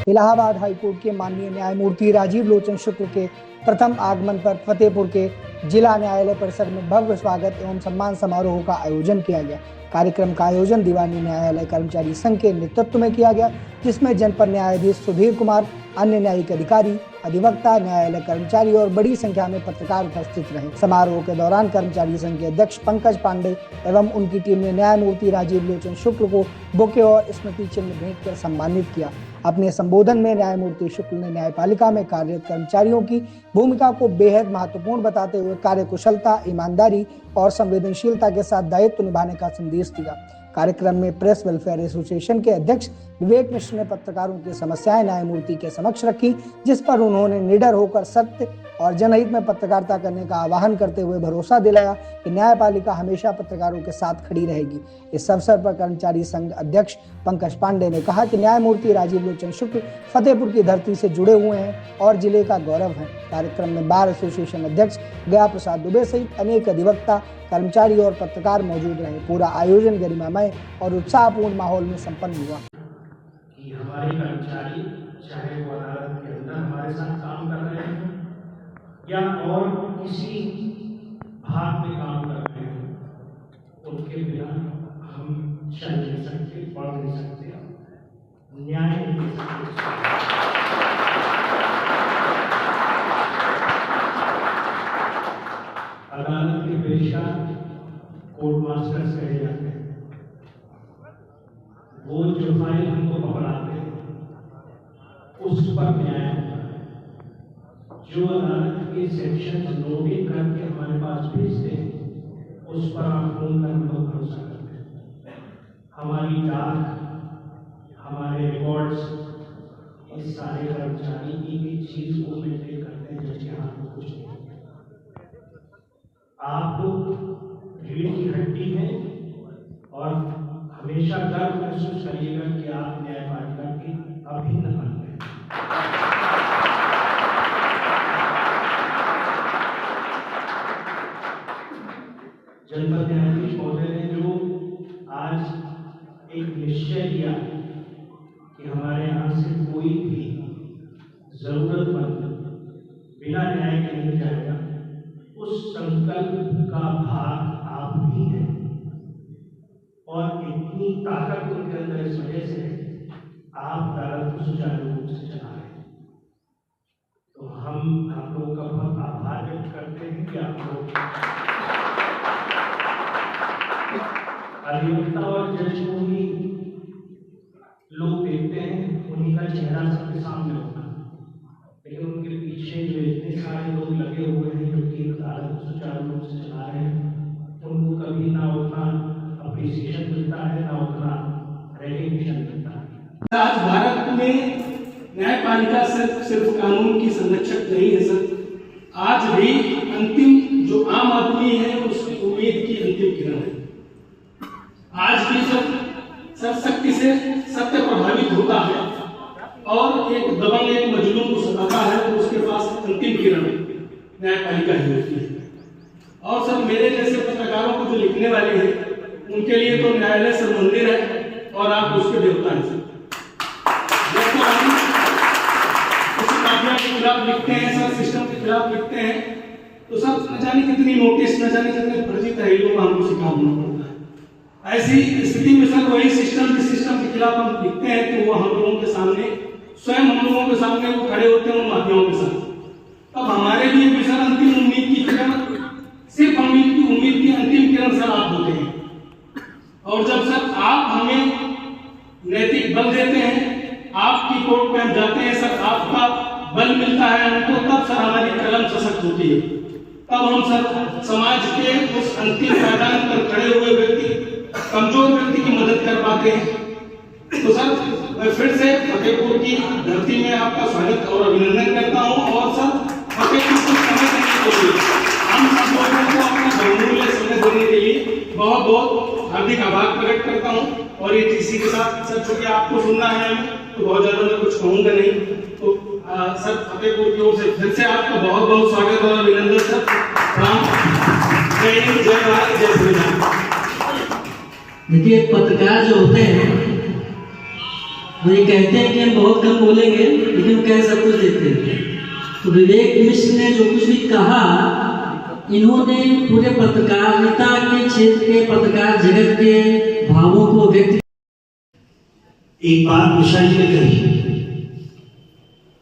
Allahabad high court के माननीय न्यायमूर्ति राजीव लोचन शुक्ल के प्रथम आगमन पर फतेहपुर के जिला न्यायालय परिसर में भव्य स्वागत एवं सम्मान समारोह का आयोजन किया गया। कार्यक्रम का आयोजन दीवानी न्यायालय कर्मचारी संघ के नेतृत्व में किया गया, जिसमें जनपद न्यायाधीश सुधीर कुमार, अन्य न्यायिक अधिकारी, अधिवक्ता, न्यायालय कर्मचारी और बड़ी संख्या में पत्रकार उपस्थित रहे। समारोह के दौरान कर्मचारी संघ के अध्यक्ष पंकज पांडे एवं उनकी टीम ने न्यायमूर्ति राजीव लोचन शुक्ल को बुके और स्मृति चिन्ह भेंट कर सम्मानित किया। अपने संबोधन में न्यायमूर्ति शुक्ल ने न्यायपालिका में कार्यरत कर्मचारियों की भूमिका को बेहद महत्वपूर्ण बताते हुए कार्यकुशलता, ईमानदारी और संवेदनशीलता के साथ दायित्व निभाने का संदेश दिया। कार्यक्रम में प्रेस वेलफेयर एसोसिएशन के अध्यक्ष विवेक मिश्र ने पत्रकारों की समस्याएं न्यायमूर्ति के समक्ष रखी, जिस पर उन्होंने निडर होकर सत्य और जनहित में पत्रकारिता करने का आह्वान करते हुए भरोसा दिलाया कि न्यायपालिका हमेशा पत्रकारों के साथ खड़ी रहेगी। इस अवसर पर कर्मचारी संघ अध्यक्ष पंकज पांडे ने कहा कि न्यायमूर्ति राजीव लोचन शुक्ल फतेहपुर की धरती से जुड़े हुए हैं और जिले का गौरव है। कार्यक्रम में बार एसोसिएशन अध्यक्ष गया प्रसाद दुबे सहित अनेक अधिवक्ता, कर्मचारी और पत्रकार मौजूद रहे। पूरा आयोजन गरिमामय और उत्साहपूर्ण माहौल में संपन्न हुआ। हमारे कर्मचारी चाहे वो अदालत के अंदर हमारे साथ काम कर रहे हैं या और किसी भाग में काम कर रहे हैं, उनके बिना हम चल नहीं सकते, पढ़ नहीं सकते, न्याय नहीं दे सकते। अदालत के पेशा कोर्ट मास्टर कहे जाते हैं। वो जो फाइल हमको पकड़ाते हैं उस पर न्याय होता है। जो अदालत के सेक्शन नोटिंग करके हमारे पास भेजते हैं उस पर आप फोन कर भरोसा करते हैं। हमारी डाक, हमारे रिकॉर्ड्स, इस सारे कर्मचारी एक चीज को मेंटेन करते हैं जिसके हाथ में कुछ नहीं। आप लोग रीढ़ की हड्डी हैं और हमेशा गर्व महसूस करिएगा कि आप न्यायपालिका के अभिन्न अंग हैं। जनपद न्यायाधीश महोदय ने जो आज एक निश्चय लिया कि हमारे यहाँ से कोई भी जरूरतमंद बिना न्याय के नहीं जाएगा, उस संकल्प का भाग आप भी हैं और इतनी ताकत उनके अंदर इस वजह से आप अदालत को सुचारू रूप से चला रहे हैं। तो हम आप लोगों का बहुत आभार व्यक्त करते हैं कि आप लोग अधिवक्ता और जज को ही लोग देखते हैं, उन्हीं का चेहरा सबके सामने होता है, लेकिन उनके पीछे जो इतने सारे लोग लगे हुए हैं जो कि अदालत को सुचारू रूप से चला रहे हैं, उनको कभी ना उतना अप्रिसिएशन मिलता है ना उतना रिकॉग्निशन मिलता है। आज भारत में न्यायपालिका सिर्फ कानून की संरक्षक नहीं है सर, आज भी अंतिम जो आम आदमी है उसकी उम्मीद की अंतिम किरण है। आज भी सर शक्ति से सत्य प्रभावित होता है और एक दबंग एक मजलूम को सताता है तो उसके पास अंतिम किरण न्यायपालिका ही होती है। और सर मेरे जैसे पत्रकारों को जो लिखने वाले हैं उनके लिए तो न्यायालय सर मंदिर है और आप उसके देवता हैं सर। जब तो हम किसी माफिया के खिलाफ लिखते हैं सर, सिस्टम के खिलाफ लिखते हैं तो सर न जाने कितनी नोटिस, न जाने कितने फर्जी तहरीरों का हमको शिकार होना पड़ता है। ऐसी स्थिति में सर वही सिस्टम के खिलाफ हम लिखते हैं तो वो हम लोगों के सामने स्वयं हम लोगों के सामने वो खड़े होते हैं उन माफियाओं के साथ। तब हमारे लिए भी सर अंतिम उम्मीद की किरण, सिर्फ उम्मीद की अंतिम किरण सर आप होते हैं। और जब सर आप हमें नैतिक बल देते हैं, आपकी कोर्ट में हम जाते हैं सर, आपका बल मिलता है हमको, तब सर हमारी कलम सशक्त होती है। तब हम सर समाज के उस अंतिम मैदान पर खड़े हुए व्यक्ति, कमजोर व्यक्ति की मदद कर पाते हैं। तो सर मैं फिर से फतेहपुर की धरती में आपका स्वागत और अभिनंदन करता हूं और सर फतेहपुर को समय देने के लिए, हम सब लोगों को अपना बहुमूल्य समय देने के लिए बहुत बहुत हार्दिक आभार प्रकट करता हूं। और ये इसी के साथ सर चूंकि आपको सुनना है तो बहुत ज्यादा मैं कुछ कहूंगा नहीं, तो सर फतेहपुर की ओर से फिर से आपका बहुत बहुत स्वागत और अभिनंदन सर। जय हिंद, जय भारत, जय श्री राम। देखिए पत्रकार जो होते हैं वो ये कहते हैं कि हम बहुत कम बोलेंगे लेकिन वो कह सब कुछ देते हैं। तो विवेक मिश्र ने जो कुछ भी कहा, इन्होंने पूरे पत्रकारिता के क्षेत्र के पत्रकार जगत के भावों को व्यक्त। एक बात उषा जी ने कही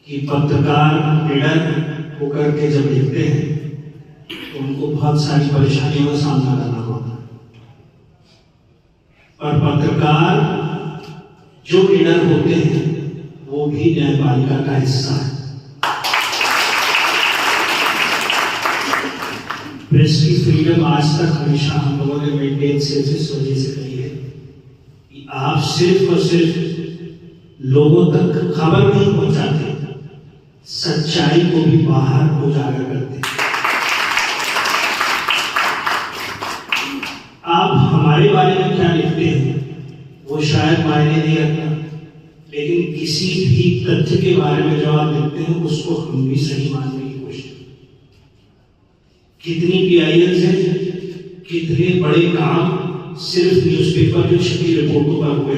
कि पत्रकार निडर होकर के जब लिखते हैं तो उनको बहुत सारी परेशानियों का सामना करना होता है, और पत्रकार जो निडर होते हैं वो भी न्यायपालिका का हिस्सा है। प्रेस की फ्रीडम आज तक हमेशा हम लोगों ने मेंटेन सिर्फ इस वजह से कही है कि आप सिर्फ और सिर्फ लोगों तक खबर नहीं पहुंचाते, सच्चाई को भी बाहर उजागर करते। आप हमारे बारे में क्या लिखते हैं वो शायद मायने नहीं रखता, लेकिन किसी भी तथ्य के बारे में जो आप लिखते हैं उसको हम भी सही मानने की कोशिश करते। कितनी PILs हैं, कितने बड़े काम सिर्फ न्यूज़पेपर जो छपी रिपोर्टों पर हुए,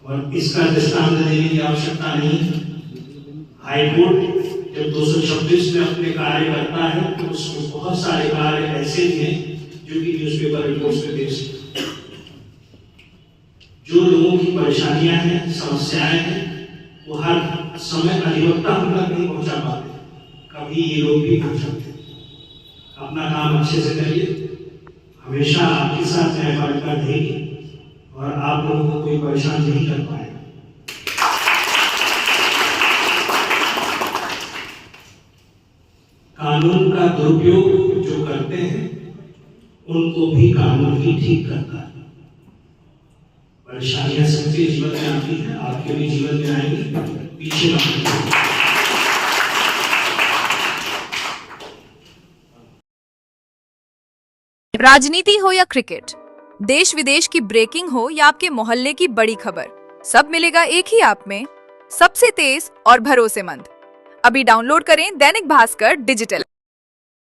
और इसका दृष्टांत देने की आवश्यकता नहीं। हाईकोर्ट जब 226 में अपने कार्य करता है तो उसमें बहुत सारे कार्य ऐसे हैं जो कि न्यूज़पेपर रिपोर्ट्स में पेश हैं। जो लोगों की परेशानियां हैं, समस्याएं हैं, वो हर समय अधिवक्ता हम तक नहीं पहुंचा पाते, कभी ये लोग भी पहुंचाते। अपना काम अच्छे से करिए, हमेशा आपके साथ न्यायपालिका रहेगी और आप लोगों को कोई परेशान नहीं कर पाएगा। कानून का दुरुपयोग जो करते हैं उनको भी कानून ही ठीक करता है। परेशानियां सबके जीवन में आती हैं, आपके भी जीवन में आएंगी, पीछे मत। राजनीति हो या क्रिकेट, देश विदेश की ब्रेकिंग हो या आपके मोहल्ले की बड़ी खबर, सब मिलेगा एक ही ऐप में, सबसे तेज और भरोसेमंद। अभी डाउनलोड करें दैनिक भास्कर डिजिटल।